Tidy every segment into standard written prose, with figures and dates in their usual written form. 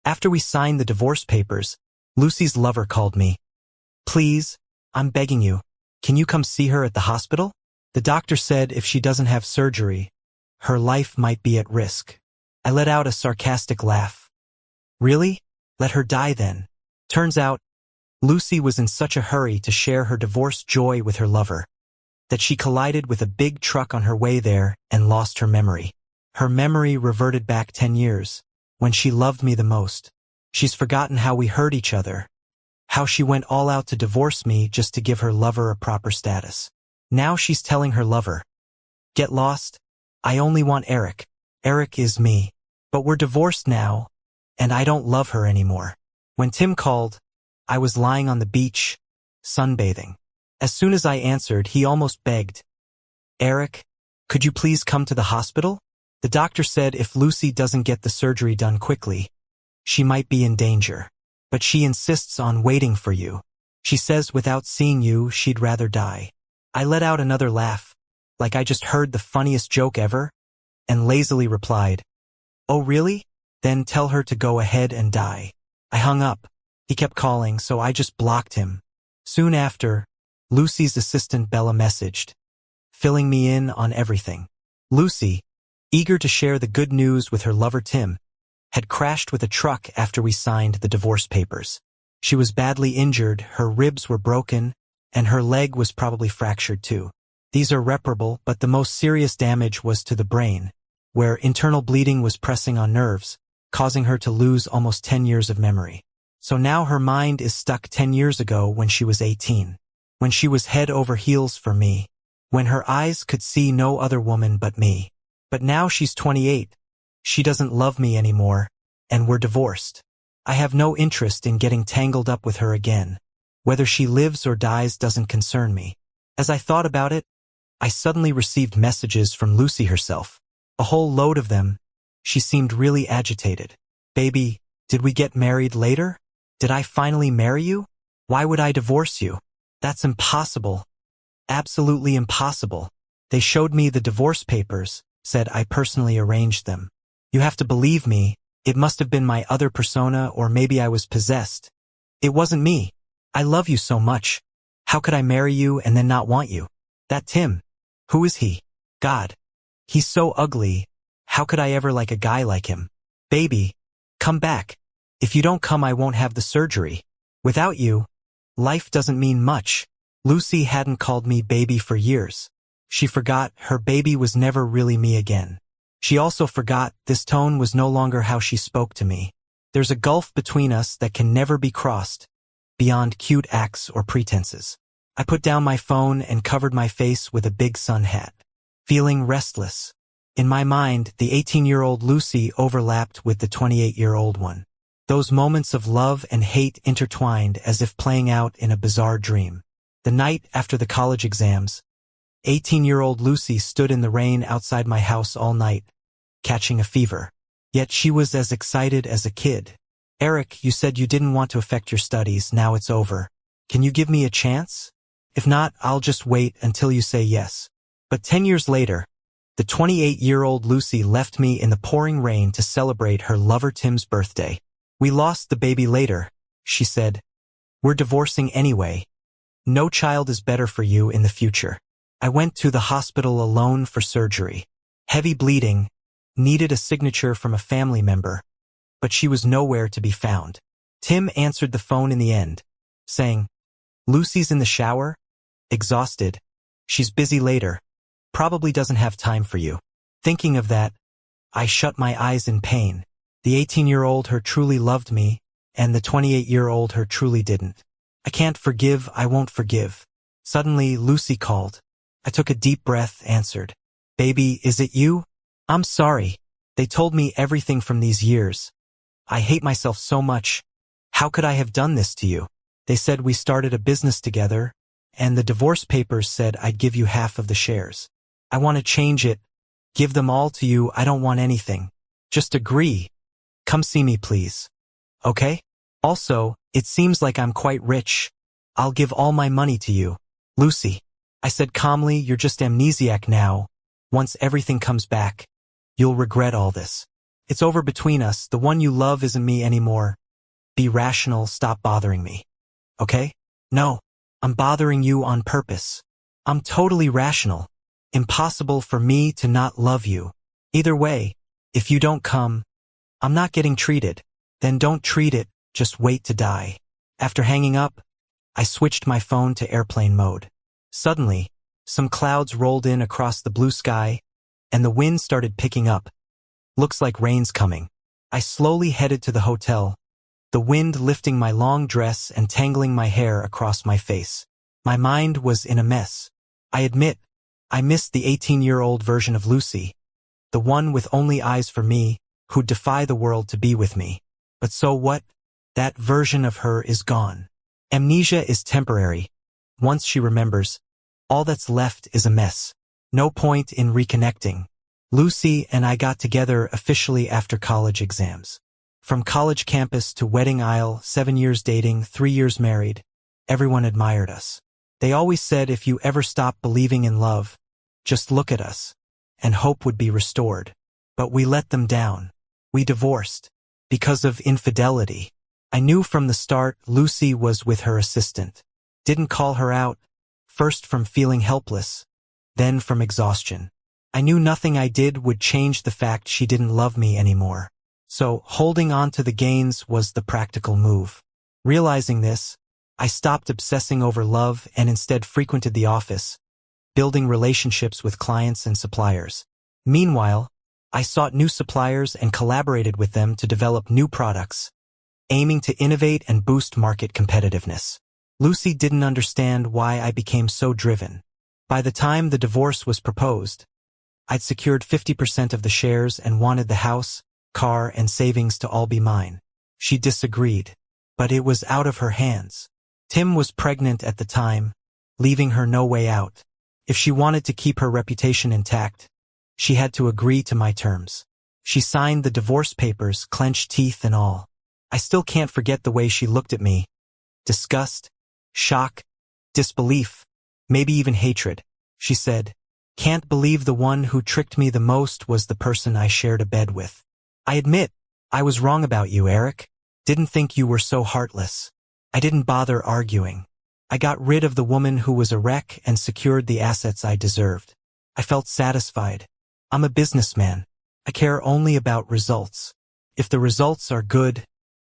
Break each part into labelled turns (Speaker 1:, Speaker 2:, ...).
Speaker 1: After we signed the divorce papers, Lucy's lover called me. Please, I'm begging you. Can you come see her at the hospital? The doctor said if she doesn't have surgery, her life might be at risk. I let out a sarcastic laugh. Really? Let her die then. Turns out, Lucy was in such a hurry to share her divorce joy with her lover that she collided with a big truck on her way there and lost her memory. Her memory reverted back 10 years, when she loved me the most. She's forgotten how we hurt each other, how she went all out to divorce me just to give her lover a proper status. Now she's telling her lover, "Get lost, I only want Eric. Eric is me. But we're divorced now, and I don't love her anymore." When Tim called, I was lying on the beach, sunbathing. As soon as I answered, he almost begged, "Eric, could you please come to the hospital? The doctor said if Lucy doesn't get the surgery done quickly, she might be in danger. But she insists on waiting for you. She says without seeing you, she'd rather die." I let out another laugh, like I just heard the funniest joke ever, and lazily replied, "Oh really? Then tell her to go ahead and die." I hung up. He kept calling, so I just blocked him. Soon after, Lucy's assistant Bella messaged, filling me in on everything. Lucy, eager to share the good news with her lover Tim, had crashed with a truck after we signed the divorce papers. She was badly injured, her ribs were broken, and her leg was probably fractured too. These are reparable, but the most serious damage was to the brain, where internal bleeding was pressing on nerves, causing her to lose almost 10 years of memory. So now her mind is stuck 10 years ago when she was 18, when she was head over heels for me, when her eyes could see no other woman but me. But now she's 28. She doesn't love me anymore, and we're divorced. I have no interest in getting tangled up with her again. Whether she lives or dies doesn't concern me. As I thought about it, I suddenly received messages from Lucy herself. A whole load of them. She seemed really agitated. "Baby, did we get married later? Did I finally marry you? Why would I divorce you? That's impossible. Absolutely impossible. They showed me the divorce papers, said I personally arranged them. You have to believe me, it must have been my other persona, or maybe I was possessed. It wasn't me. I love you so much. How could I marry you and then not want you? That Tim. Who is he? God. He's so ugly. How could I ever like a guy like him? Baby, come back. If you don't come, I won't have the surgery. Without you, life doesn't mean much." Lucy hadn't called me baby for years. She forgot her baby was never really me again. She also forgot this tone was no longer how she spoke to me. There's a gulf between us that can never be crossed, beyond cute acts or pretenses. I put down my phone and covered my face with a big sun hat, feeling restless. In my mind, the 18-year-old Lucy overlapped with the 28-year-old one. Those moments of love and hate intertwined as if playing out in a bizarre dream. The night after the college exams, 18-year-old Lucy stood in the rain outside my house all night, catching a fever. Yet she was as excited as a kid. "Eric, you said you didn't want to affect your studies, now it's over. Can you give me a chance? If not, I'll just wait until you say yes." But 10 years later, the 28-year-old Lucy left me in the pouring rain to celebrate her lover Tim's birthday. "We lost the baby later," she said. "We're divorcing anyway. No child is better for you in the future." I went to the hospital alone for surgery. Heavy bleeding, needed a signature from a family member, but she was nowhere to be found. Tim answered the phone in the end, saying, "Lucy's in the shower, exhausted. She's busy later. Probably doesn't have time for you." Thinking of that, I shut my eyes in pain. The 18-year-old her truly loved me, and the 28-year-old her truly didn't. I can't forgive, I won't forgive. Suddenly, Lucy called. I took a deep breath, answered. "Baby, is it you? I'm sorry. They told me everything from these years. I hate myself so much. How could I have done this to you? They said we started a business together, and the divorce papers said I'd give you half of the shares. I want to change it, give them all to you. I don't want anything. Just agree. Come see me, please. Okay? Also, it seems like I'm quite rich. I'll give all my money to you." "Lucy," I said calmly, "you're just amnesiac now. Once everything comes back, you'll regret all this." It's over between us. The one you love isn't me anymore. Be rational, stop bothering me. Okay? No. I'm bothering you on purpose. I'm totally rational. Impossible for me to not love you. Either way, if you don't come, I'm not getting treated. Then don't treat it, just wait to die. After hanging up, I switched my phone to airplane mode. Suddenly, some clouds rolled in across the blue sky, and the wind started picking up. Looks like rain's coming. I slowly headed to the hotel, the wind lifting my long dress and tangling my hair across my face. My mind was in a mess. I admit, I missed the 18-year-old version of Lucy, the one with only eyes for me, who'd defy the world to be with me. But so what? That version of her is gone. Amnesia is temporary. Once she remembers, all that's left is a mess. No point in reconnecting. Lucy and I got together officially after college exams. From college campus to wedding aisle, 7 years dating, 3 years married, everyone admired us. They always said if you ever stop believing in love, just look at us, and hope would be restored. But we let them down. We divorced. Because of infidelity. I knew from the start Lucy was with her assistant. Didn't call her out, first from feeling helpless, then from exhaustion. I knew nothing I did would change the fact she didn't love me anymore. So, holding on to the gains was the practical move. Realizing this, I stopped obsessing over love and instead frequented the office, building relationships with clients and suppliers. Meanwhile, I sought new suppliers and collaborated with them to develop new products, aiming to innovate and boost market competitiveness. Lucy didn't understand why I became so driven. By the time the divorce was proposed, I'd secured 50% of the shares and wanted the house, car, and savings to all be mine. She disagreed, but it was out of her hands. Tim was pregnant at the time, leaving her no way out. If she wanted to keep her reputation intact, she had to agree to my terms. She signed the divorce papers, clenched teeth and all. I still can't forget the way she looked at me. Disgust, shock, disbelief, maybe even hatred. She said, "Can't believe the one who tricked me the most was the person I shared a bed with." I admit, I was wrong about you, Eric. Didn't think you were so heartless. I didn't bother arguing. I got rid of the woman who was a wreck and secured the assets I deserved. I felt satisfied. I'm a businessman. I care only about results. If the results are good,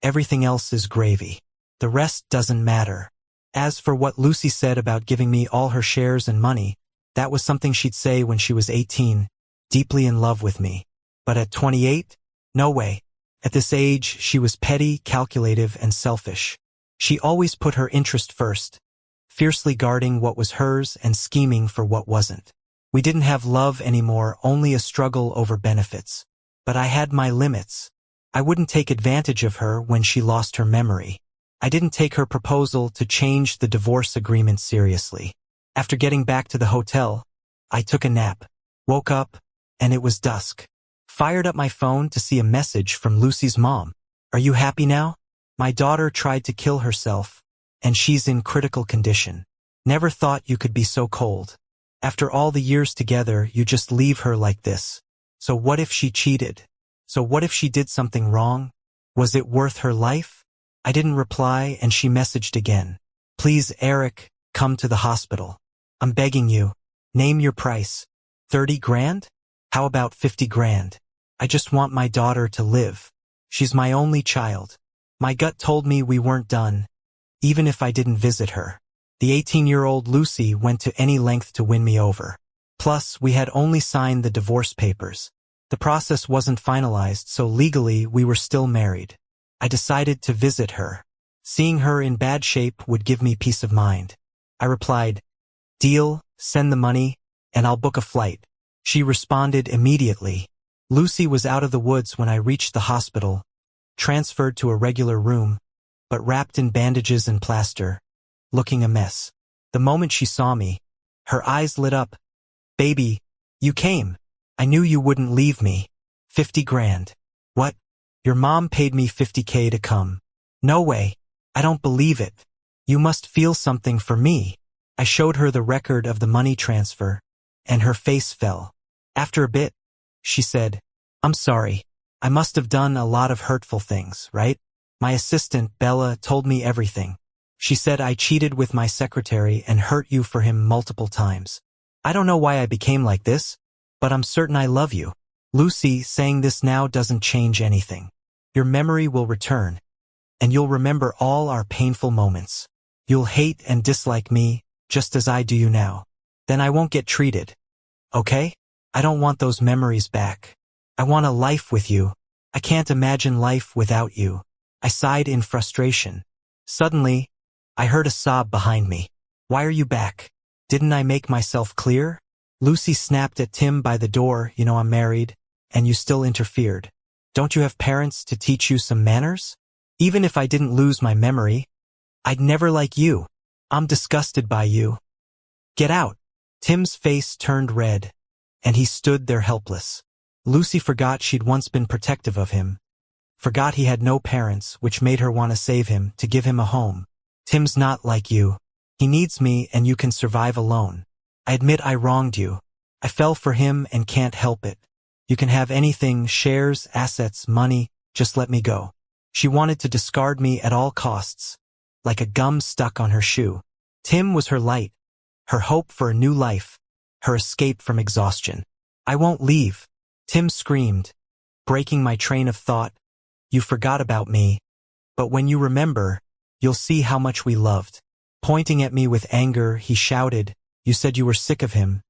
Speaker 1: everything else is gravy. The rest doesn't matter. As for what Lucy said about giving me all her shares and money, that was something she'd say when she was 18, deeply in love with me. But at 28? No way. At this age, she was petty, calculative, and selfish. She always put her interest first, fiercely guarding what was hers and scheming for what wasn't. We didn't have love anymore, only a struggle over benefits. But I had my limits. I wouldn't take advantage of her when she lost her memory. I didn't take her proposal to change the divorce agreement seriously. After getting back to the hotel, I took a nap, woke up, and it was dusk. Fired up my phone to see a message from Lucy's mom. "Are you happy now? My daughter tried to kill herself, and she's in critical condition. Never thought you could be so cold. After all the years together, you just leave her like this. So what if she cheated? So what if she did something wrong? Was it worth her life?" I didn't reply, and she messaged again. "Please, Eric, come to the hospital. I'm begging you. Name your price. 30 grand? How about 50 grand? I just want my daughter to live. She's my only child." My gut told me we weren't done, even if I didn't visit her. The 18-year-old Lucy went to any length to win me over. Plus, we had only signed the divorce papers. The process wasn't finalized, so legally we were still married. I decided to visit her. Seeing her in bad shape would give me peace of mind. I replied, "Deal, send the money, and I'll book a flight." She responded immediately. Lucy was out of the woods when I reached the hospital, transferred to a regular room, but wrapped in bandages and plaster, looking a mess. The moment she saw me, her eyes lit up. "Baby, you came. I knew you wouldn't leave me. 50 grand. What? Your mom paid me 50K to come. No way. I don't believe it. You must feel something for me." I showed her the record of the money transfer, and her face fell. After a bit, she said, "I'm sorry. I must have done a lot of hurtful things, right? My assistant, Bella, told me everything. She said I cheated with my secretary and hurt you for him multiple times. I don't know why I became like this, but I'm certain I love you. Lucy, saying this now doesn't change anything. Your memory will return, and you'll remember all our painful moments. You'll hate and dislike me, just as I do you now. Then I won't get treated. Okay? I don't want those memories back. I want a life with you. I can't imagine life without you. I sighed in frustration. Suddenly, I heard a sob behind me. Why are you back? Didn't I make myself clear? Lucy snapped at Tim by the door. You know I'm married, and you still interfered. Don't you have parents to teach you some manners? Even if I didn't lose my memory, I'd never like you. I'm disgusted by you. Get out. Tim's face turned red, and he stood there helpless. Lucy forgot she'd once been protective of him. Forgot he had no parents, which made her want to save him, to give him a home. Tim's not like you. He needs me and you can survive alone. I admit I wronged you. I fell for him and can't help it. You can have anything, shares, assets, money, just let me go. She wanted to discard me at all costs, like a gum stuck on her shoe. Tim was her light, her hope for a new life, her escape from exhaustion. I won't leave, Tim screamed, breaking my train of thought. You forgot about me, but when you remember, you'll see how much we loved. Pointing at me with anger, he shouted, you said you were sick of him,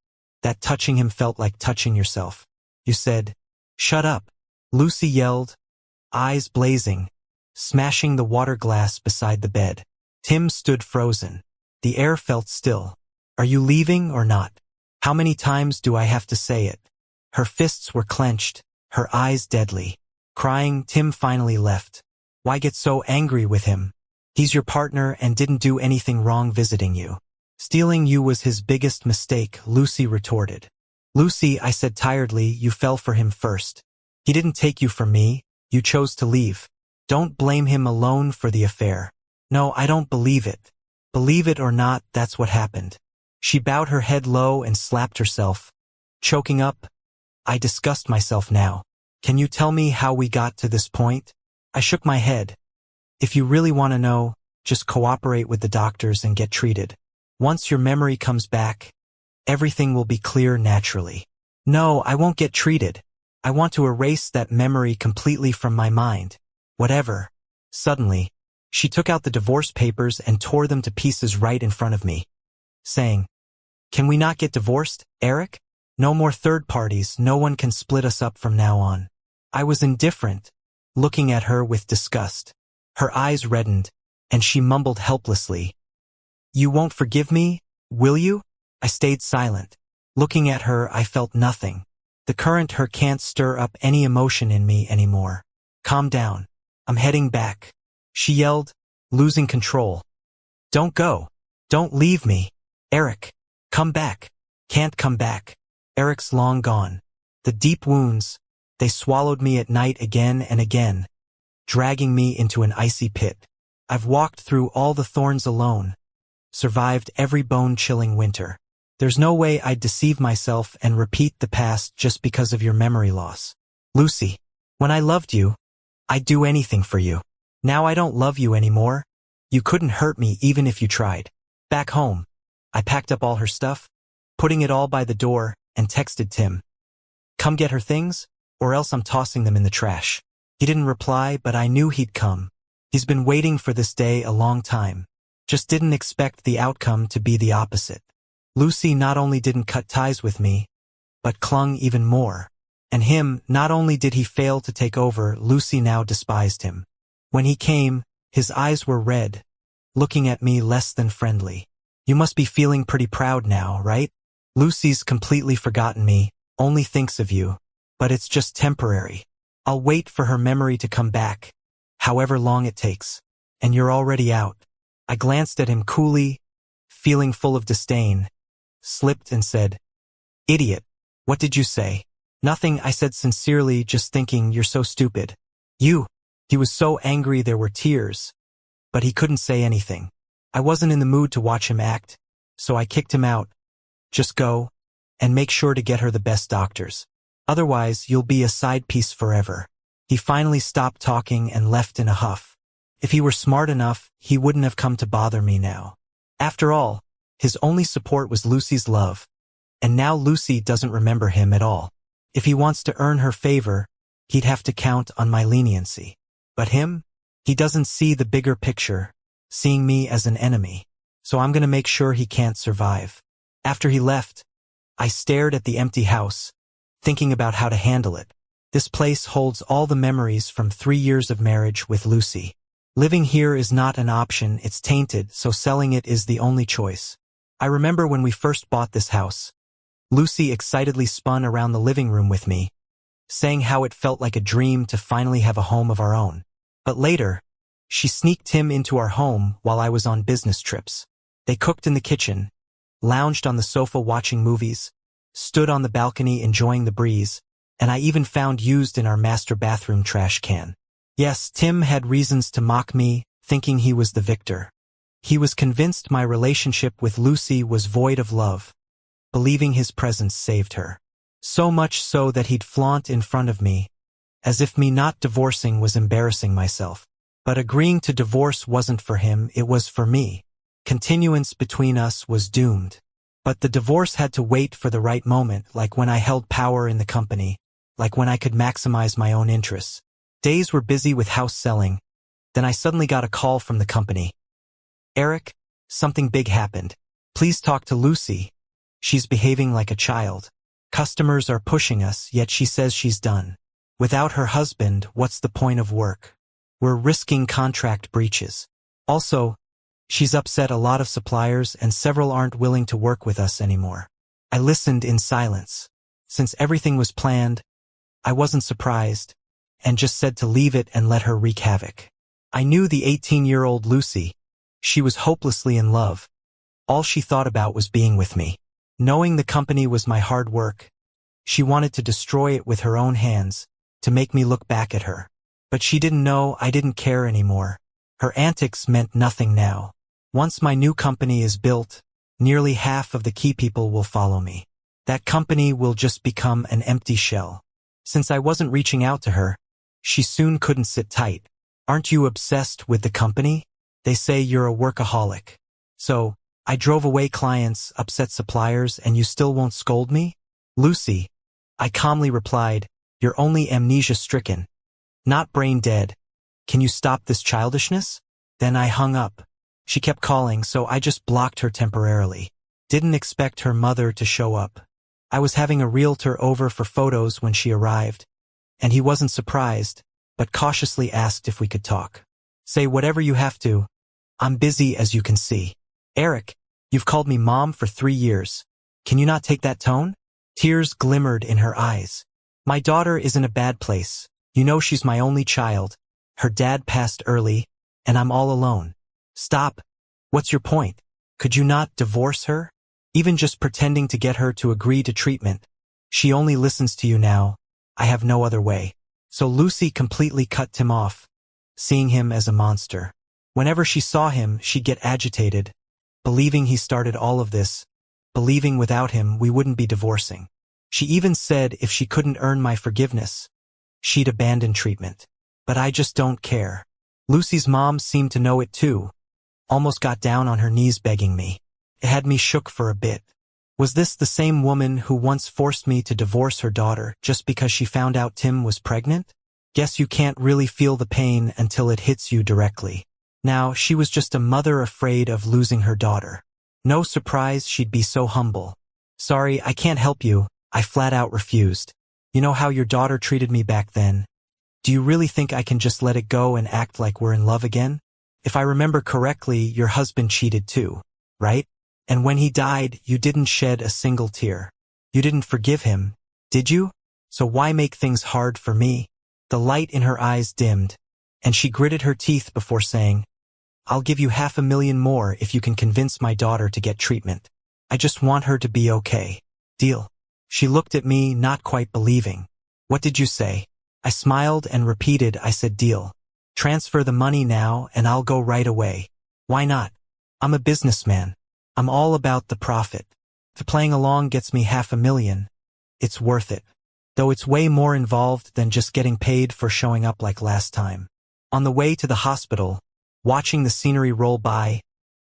Speaker 1: that touching him felt like touching yourself. You said, shut up, Lucy yelled, eyes blazing, smashing the water glass beside the bed. Tim stood frozen. The air felt still. Are you leaving or not? How many times do I have to say it? Her fists were clenched, her eyes deadly. Crying, Tim finally left. Why get so angry with him? He's your partner and didn't do anything wrong visiting you. Stealing you was his biggest mistake, Lucy retorted. Lucy, I said tiredly, you fell for him first. He didn't take you from me, you chose to leave. Don't blame him alone for the affair. No, I don't believe it. Believe it or not, that's what happened. She bowed her head low and slapped herself. Choking up, I disgust myself now. Can you tell me how we got to this point? I shook my head. If you really want to know, just cooperate with the doctors and get treated. Once your memory comes back, everything will be clear naturally. No, I won't get treated. I want to erase that memory completely from my mind. Whatever. Suddenly, she took out the divorce papers and tore them to pieces right in front of me, saying, can we not get divorced, Eric? No more third parties, no one can split us up from now on. I was indifferent, looking at her with disgust. Her eyes reddened, and she mumbled helplessly, you won't forgive me, will you? I stayed silent. Looking at her, I felt nothing. The current her can't stir up any emotion in me anymore. Calm down. I'm heading back, she yelled, losing control. Don't go. Don't leave me. Eric, come back. Can't come back. Eric's long gone. The deep wounds, they swallowed me at night again and again, dragging me into an icy pit. I've walked through all the thorns alone, survived every bone-chilling winter. There's no way I'd deceive myself and repeat the past just because of your memory loss. Lucy, when I loved you, I'd do anything for you. Now I don't love you anymore. You couldn't hurt me even if you tried. Back home, I packed up all her stuff, putting it all by the door, and texted Tim. Come get her things, or else I'm tossing them in the trash. He didn't reply, but I knew he'd come. He's been waiting for this day a long time. Just didn't expect the outcome to be the opposite. Lucy not only didn't cut ties with me, but clung even more. And him, not only did he fail to take over, Lucy now despised him. When he came, his eyes were red, looking at me less than friendly. You must be feeling pretty proud now, right? Lucy's completely forgotten me, only thinks of you. But it's just temporary. I'll wait for her memory to come back, however long it takes. And you're already out. I glanced at him coolly, feeling full of disdain, slipped and said, idiot, what did you say? Nothing, I said sincerely, just thinking you're so stupid. You. He was so angry there were tears, but he couldn't say anything. I wasn't in the mood to watch him act, so I kicked him out. Just go, and make sure to get her the best doctors. Otherwise, you'll be a side piece forever. He finally stopped talking and left in a huff. If he were smart enough, he wouldn't have come to bother me now. After all, his only support was Lucy's love. And now Lucy doesn't remember him at all. If he wants to earn her favor, he'd have to count on my leniency. But him? He doesn't see the bigger picture, seeing me as an enemy. So I'm gonna make sure he can't survive. After he left, I stared at the empty house, thinking about how to handle it. This place holds all the memories from 3 years of marriage with Lucy. Living here is not an option, it's tainted, so selling it is the only choice. I remember when we first bought this house. Lucy excitedly spun around the living room with me, saying how it felt like a dream to finally have a home of our own. But later, she sneaked him into our home while I was on business trips. They cooked in the kitchen, lounged on the sofa watching movies, stood on the balcony enjoying the breeze, and I even found used in our master bathroom trash can. Yes, Tim had reasons to mock me, thinking he was the victor. He was convinced my relationship with Lucy was void of love, believing his presence saved her. So much so that he'd flaunt in front of me, as if me not divorcing was embarrassing myself. But agreeing to divorce wasn't for him, it was for me. Continuance between us was doomed. But the divorce had to wait for the right moment, like when I held power in the company, like when I could maximize my own interests. Days were busy with house selling. Then I suddenly got a call from the company. Eric, something big happened. Please talk to Lucy. She's behaving like a child. Customers are pushing us, yet she says she's done. Without her husband, what's the point of work? We're risking contract breaches. Also, she's upset a lot of suppliers and several aren't willing to work with us anymore. I listened in silence. Since everything was planned, I wasn't surprised, and just said to leave it and let her wreak havoc. I knew the 18-year-old Lucy. She was hopelessly in love. All she thought about was being with me. Knowing the company was my hard work, she wanted to destroy it with her own hands, to make me look back at her. But she didn't know I didn't care anymore. Her antics meant nothing now. Once my new company is built, nearly half of the key people will follow me. That company will just become an empty shell. Since I wasn't reaching out to her, she soon couldn't sit tight. Aren't you obsessed with the company? They say you're a workaholic. So, I drove away clients, upset suppliers, and you still won't scold me? Lucy, I calmly replied, you're only amnesia-stricken, not brain-dead. Can you stop this childishness? Then I hung up. She kept calling, so I just blocked her temporarily. Didn't expect her mother to show up. I was having a realtor over for photos when she arrived, and he wasn't surprised, but cautiously asked if we could talk. Say whatever you have to. I'm busy, as you can see. Eric, you've called me mom for 3 years. Can you not take that tone? Tears glimmered in her eyes. My daughter is in a bad place. You know she's my only child. Her dad passed early, and I'm all alone. Stop. What's your point? Could you not divorce her? Even just pretending to get her to agree to treatment. She only listens to you now. I have no other way. So Lucy completely cut Tim off, seeing him as a monster. Whenever she saw him, she'd get agitated, believing he started all of this, believing without him we wouldn't be divorcing. She even said if she couldn't earn my forgiveness, she'd abandon treatment. But I just don't care. Lucy's mom seemed to know it too, almost got down on her knees begging me. It had me shook for a bit. Was this the same woman who once forced me to divorce her daughter just because she found out Tim was pregnant? Guess you can't really feel the pain until it hits you directly. Now, she was just a mother afraid of losing her daughter. No surprise she'd be so humble. Sorry, I can't help you. I flat out refused. You know how your daughter treated me back then? Do you really think I can just let it go and act like we're in love again? If I remember correctly, your husband cheated too, right? And when he died, you didn't shed a single tear. You didn't forgive him, did you? So why make things hard for me? The light in her eyes dimmed, and she gritted her teeth before saying, I'll give you $500,000 more if you can convince my daughter to get treatment. I just want her to be okay. Deal. She looked at me, not quite believing. What did you say? I smiled and repeated, I said deal. Transfer the money now and I'll go right away. Why not? I'm a businessman. I'm all about the profit. If playing along gets me $500,000, it's worth it. though it's way more involved than just getting paid for showing up like last time. On the way to the hospital, watching the scenery roll by,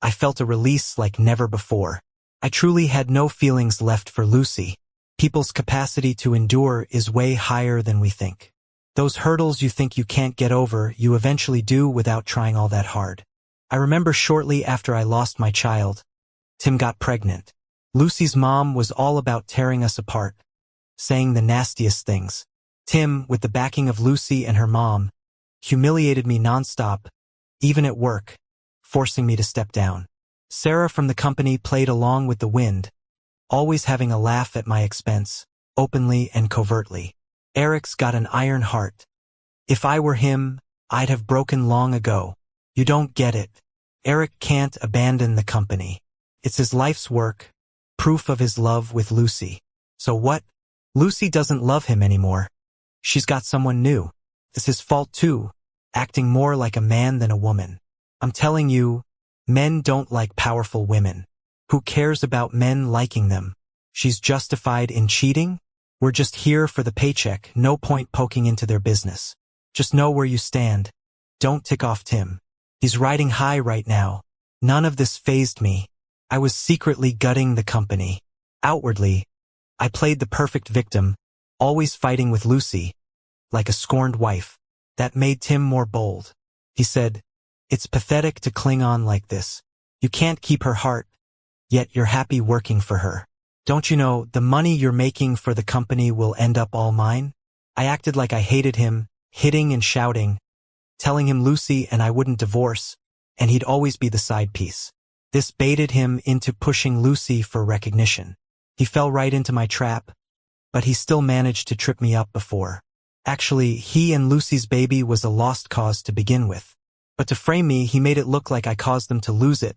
Speaker 1: I felt a release like never before. I truly had no feelings left for Lucy. People's capacity to endure is way higher than we think. Those hurdles you think you can't get over, you eventually do without trying all that hard. I remember shortly after I lost my child, Tim got pregnant. Lucy's mom was all about tearing us apart, saying the nastiest things. Tim, with the backing of Lucy and her mom, humiliated me nonstop, even at work, forcing me to step down. Sarah from the company played along with the wind, always having a laugh at my expense, openly and covertly. Eric's got an iron heart. If I were him, I'd have broken long ago. You don't get it. Eric can't abandon the company. It's his life's work, proof of his love with Lucy. So what? Lucy doesn't love him anymore. She's got someone new. It's his fault too, acting more like a man than a woman. I'm telling you, men don't like powerful women. Who cares about men liking them? She's justified in cheating? We're just here for the paycheck, no point poking into their business. Just know where you stand. Don't tick off Tim. He's riding high right now. None of this fazed me. I was secretly gutting the company. Outwardly, I played the perfect victim, always fighting with Lucy, like a scorned wife. That made Tim more bold. He said, "It's pathetic to cling on like this. You can't keep her heart, yet you're happy working for her. Don't you know the money you're making for the company will end up all mine?" I acted like I hated him, hitting and shouting, telling him Lucy and I wouldn't divorce, and he'd always be the side piece. This baited him into pushing Lucy for recognition. He fell right into my trap, but he still managed to trip me up before. Actually, he and Lucy's baby was a lost cause to begin with. But to frame me, he made it look like I caused them to lose it,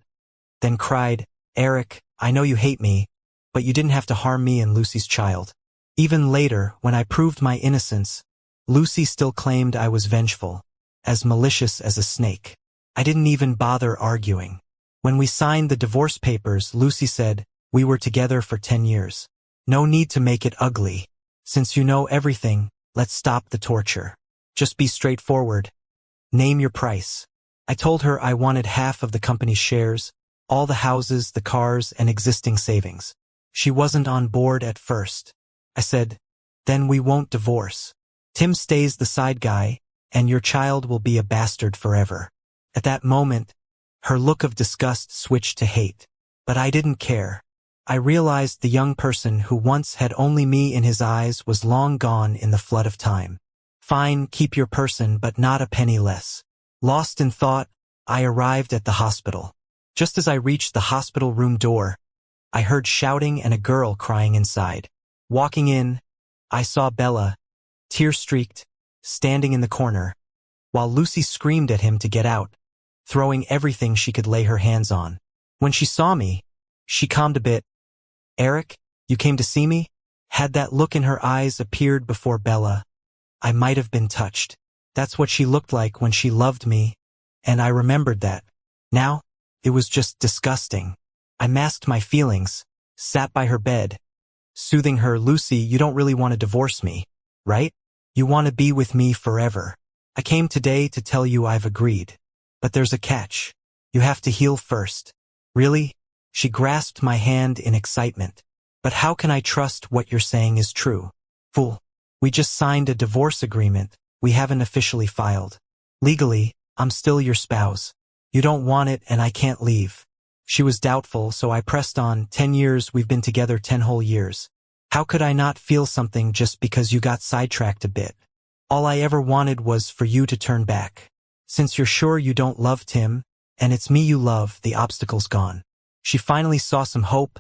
Speaker 1: then cried, "Eric, I know you hate me, but you didn't have to harm me and Lucy's child." Even later, when I proved my innocence, Lucy still claimed I was vengeful, as malicious as a snake. I didn't even bother arguing. When we signed the divorce papers, Lucy said, "We were together for 10 years. No need to make it ugly. Since you know everything, let's stop the torture. Just be straightforward. Name your price." I told her I wanted half of the company's shares, all the houses, the cars, and existing savings. She wasn't on board at first. I said, "Then we won't divorce. Tim stays the side guy, and your child will be a bastard forever." At that moment, her look of disgust switched to hate. But I didn't care. I realized the young person who once had only me in his eyes was long gone in the flood of time. Fine, keep your person, but not a penny less. Lost in thought, I arrived at the hospital. Just as I reached the hospital room door, I heard shouting and a girl crying inside. Walking in, I saw Bella, tear-streaked, standing in the corner, while Lucy screamed at him to get out, throwing everything she could lay her hands on. When she saw me, she calmed a bit. "Eric, you came to see me?" Had that look in her eyes appeared before Bella, I might have been touched. That's what she looked like when she loved me, and I remembered that. Now, it was just disgusting. I masked my feelings, sat by her bed, soothing her. "Lucy, you don't really want to divorce me, right? You want to be with me forever. I came today to tell you I've agreed. But there's a catch. You have to heal first." "Really?" She grasped my hand in excitement. "But how can I trust what you're saying is true?" "Fool. We just signed a divorce agreement. We haven't officially filed. Legally, I'm still your spouse. You don't want it and I can't leave." She was doubtful, so I pressed on. 10 years, we've been together 10 whole years. How could I not feel something just because you got sidetracked a bit? All I ever wanted was for you to turn back. Since you're sure you don't love Tim, and it's me you love, the obstacle's gone. She finally saw some hope,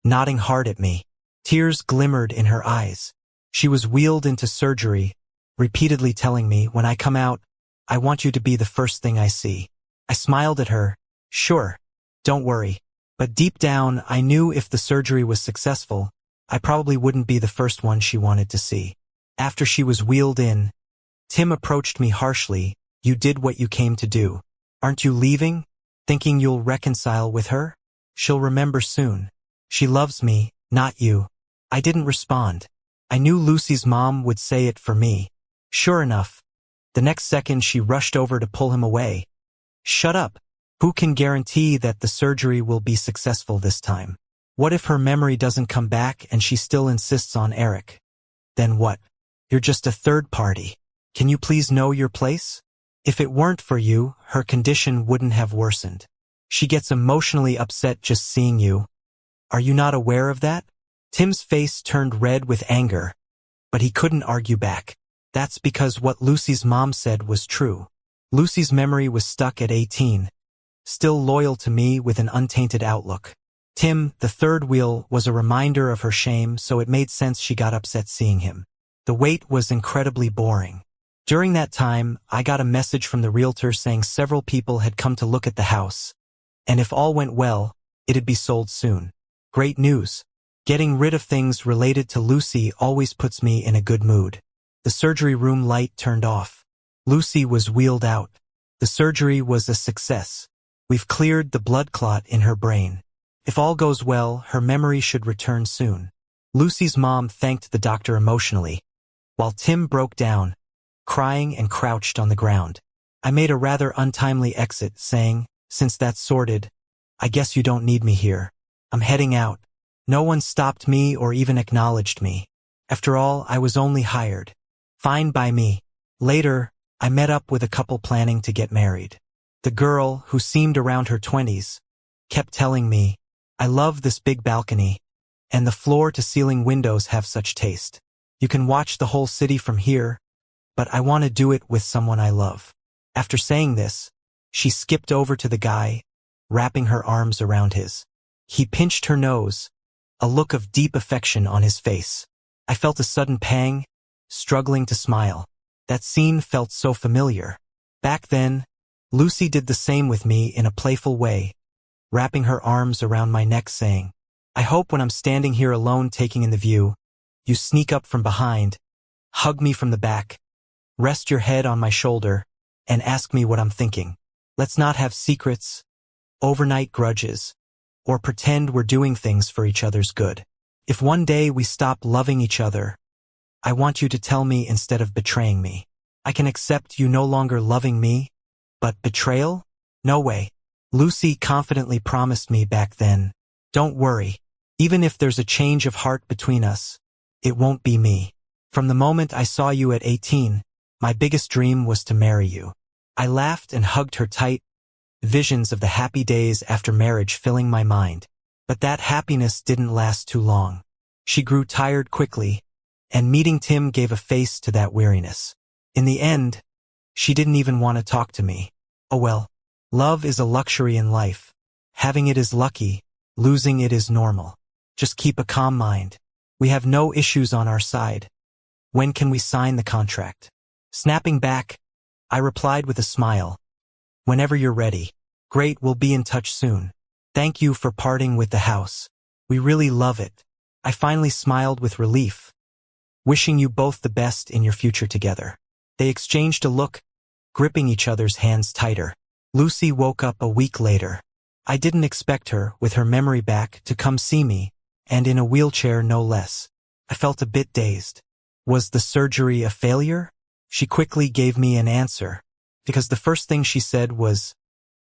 Speaker 1: nodding hard at me. Tears glimmered in her eyes. She was wheeled into surgery, repeatedly telling me, "When I come out, I want you to be the first thing I see." I smiled at her. "Sure, don't worry." But deep down, I knew if the surgery was successful, I probably wouldn't be the first one she wanted to see. After she was wheeled in, Tim approached me harshly. "You did what you came to do. Aren't you leaving? Thinking you'll reconcile with her? She'll remember soon. She loves me, not you." I didn't respond. I knew Lucy's mom would say it for me. Sure enough, the next second she rushed over to pull him away. Shut up. Who can guarantee that the surgery will be successful this time? What if her memory doesn't come back and she still insists on Eric? Then what? You're just a third party. Can you please know your place? If it weren't for you, her condition wouldn't have worsened. She gets emotionally upset just seeing you. Are you not aware of that? Tim's face turned red with anger, but he couldn't argue back. That's because what Lucy's mom said was true. Lucy's memory was stuck at 18, still loyal to me with an untainted outlook. Tim, the third wheel, was a reminder of her shame, so it made sense she got upset seeing him. The wait was incredibly boring. During that time, I got a message from the realtor saying several people had come to look at the house, and if all went well, it'd be sold soon. Great news. Getting rid of things related to Lucy always puts me in a good mood. The surgery room light turned off. Lucy was wheeled out. The surgery was a success. We've cleared the blood clot in her brain. If all goes well, her memory should return soon. Lucy's mom thanked the doctor emotionally, while Tim broke down, crying and crouched on the ground. I made a rather untimely exit, saying, "Since that's sorted, I guess you don't need me here. I'm heading out." No one stopped me or even acknowledged me. After all, I was only hired. Fine by me. Later, I met up with a couple planning to get married. The girl, who seemed around her 20s, kept telling me, "I love this big balcony, and the floor-to-ceiling windows have such taste. You can watch the whole city from here, but I want to do it with someone I love." After saying this, she skipped over to the guy, wrapping her arms around his. He pinched her nose, a look of deep affection on his face. I felt a sudden pang, struggling to smile. That scene felt so familiar. Back then, Lucy did the same with me in a playful way, wrapping her arms around my neck saying, "I hope when I'm standing here alone taking in the view, you sneak up from behind, hug me from the back, rest your head on my shoulder, and ask me what I'm thinking. Let's not have secrets, overnight grudges, or pretend we're doing things for each other's good. If one day we stop loving each other, I want you to tell me instead of betraying me. I can accept you no longer loving me, but betrayal? No way." Lucy confidently promised me back then, "Don't worry. Even if there's a change of heart between us, it won't be me. From the moment I saw you at 18, my biggest dream was to marry you." I laughed and hugged her tight, visions of the happy days after marriage filling my mind. But that happiness didn't last too long. She grew tired quickly, and meeting Tim gave a face to that weariness. In the end, she didn't even want to talk to me. Oh well, love is a luxury in life. Having it is lucky, losing it is normal. Just keep a calm mind. We have no issues on our side. When can we sign the contract? Snapping back, I replied with a smile, "Whenever you're ready." "Great, we'll be in touch soon. Thank you for parting with the house. We really love it." I finally smiled with relief, wishing you both the best in your future together. They exchanged a look, gripping each other's hands tighter. Lucy woke up a week later. I didn't expect her, with her memory back, to come see me, and in a wheelchair no less. I felt a bit dazed. Was the surgery a failure? She quickly gave me an answer, because the first thing she said was,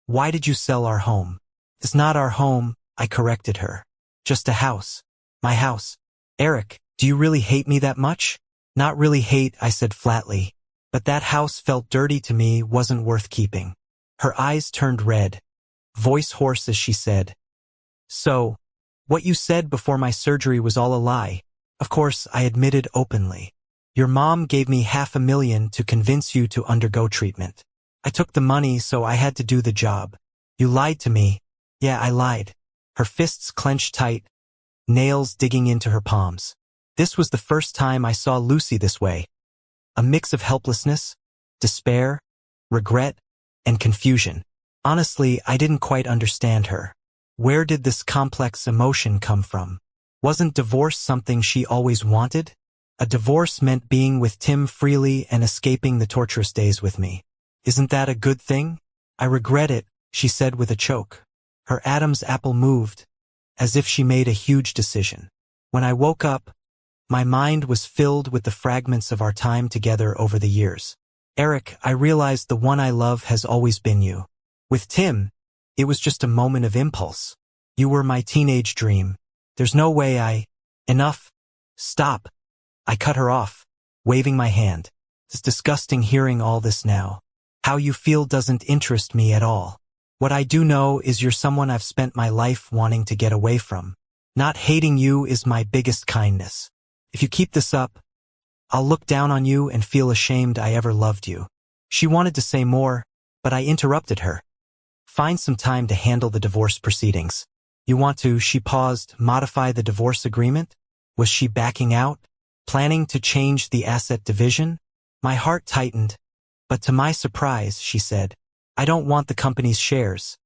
Speaker 1: "Why did you sell our home?" "It's not our home," I corrected her. "Just a house. My house." "Eric, do you really hate me that much?" "Not really hate," I said flatly, "but that house felt dirty to me, wasn't worth keeping." Her eyes turned red, voice hoarse as she said, "So, what you said before my surgery was all a lie." Of course, I admitted openly. "Your mom gave me $500,000 to convince you to undergo treatment. I took the money, so I had to do the job. You lied to me." "Yeah, I lied." Her fists clenched tight, nails digging into her palms. This was the first time I saw Lucy this way. A mix of helplessness, despair, regret, and confusion. Honestly, I didn't quite understand her. Where did this complex emotion come from? Wasn't divorce something she always wanted? A divorce meant being with Tim freely and escaping the torturous days with me. Isn't that a good thing? "I regret it," she said with a choke. Her Adam's apple moved, as if she made a huge decision. When I woke up, My mind was filled with the fragments of our time together over the years. Eric, I realized the one I love has always been you. With Tim, it was just a moment of impulse. You were my teenage dream. There's no way Enough. Stop. I cut her off, waving my hand. It's disgusting hearing all this now. How you feel doesn't interest me at all. What I do know is you're someone I've spent my life wanting to get away from. Not hating you is my biggest kindness. If you keep this up, I'll look down on you and feel ashamed I ever loved you. She wanted to say more, but I interrupted her. Find some time to handle the divorce proceedings. You want to, she paused, modify the divorce agreement? Was she backing out? Planning to change the asset division? My heart tightened, but to my surprise, she said, I don't want the company's shares.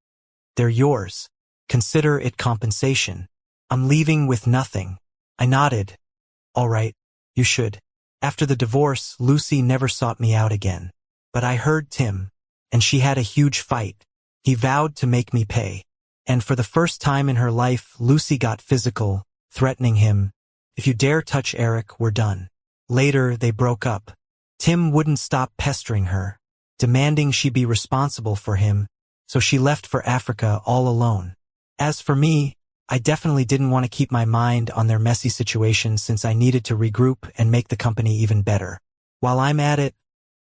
Speaker 1: They're yours. Consider it compensation. I'm leaving with nothing. I nodded. All right, you should. After the divorce, Lucy never sought me out again. But I heard Tim, and she had a huge fight. He vowed to make me pay. And for the first time in her life, Lucy got physical, threatening him. If you dare touch Eric, we're done. Later, they broke up. Tim wouldn't stop pestering her, demanding she be responsible for him, so she left for Africa all alone. As for me, I definitely didn't want to keep my mind on their messy situation since I needed to regroup and make the company even better. While I'm at it,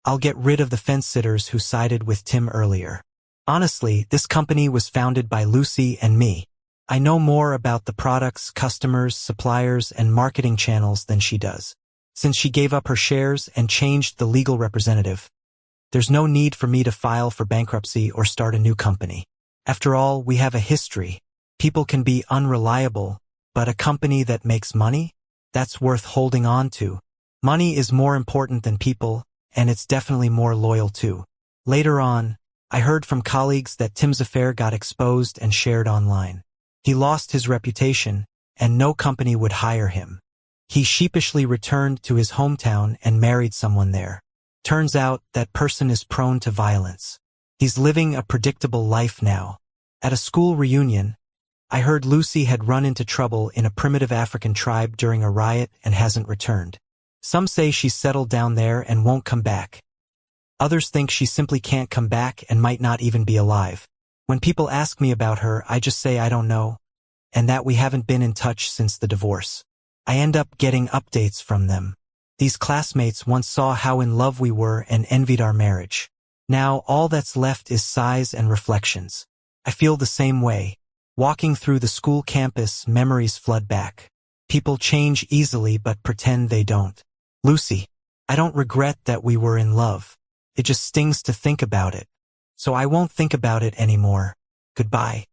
Speaker 1: I'll get rid of the fence-sitters who sided with Tim earlier. Honestly, this company was founded by Lucy and me. I know more about the products, customers, suppliers, and marketing channels than she does. Since she gave up her shares and changed the legal representative, there's no need for me to file for bankruptcy or start a new company. After all, we have a history. People can be unreliable, but a company that makes money? That's worth holding on to. Money is more important than people, and it's definitely more loyal too. Later on, I heard from colleagues that Tim's affair got exposed and shared online. He lost his reputation, and no company would hire him. He sheepishly returned to his hometown and married someone there. Turns out that person is prone to violence. He's living a predictable life now. At a school reunion, I heard Lucy had run into trouble in a primitive African tribe during a riot and hasn't returned. Some say she's settled down there and won't come back. Others think she simply can't come back and might not even be alive. When people ask me about her, I just say I don't know, and that we haven't been in touch since the divorce. I end up getting updates from them. These classmates once saw how in love we were and envied our marriage. Now all that's left is sighs and reflections. I feel the same way. Walking through the school campus, memories flood back. People change easily but pretend they don't. Lucy, I don't regret that we were in love. It just stings to think about it. So I won't think about it anymore. Goodbye.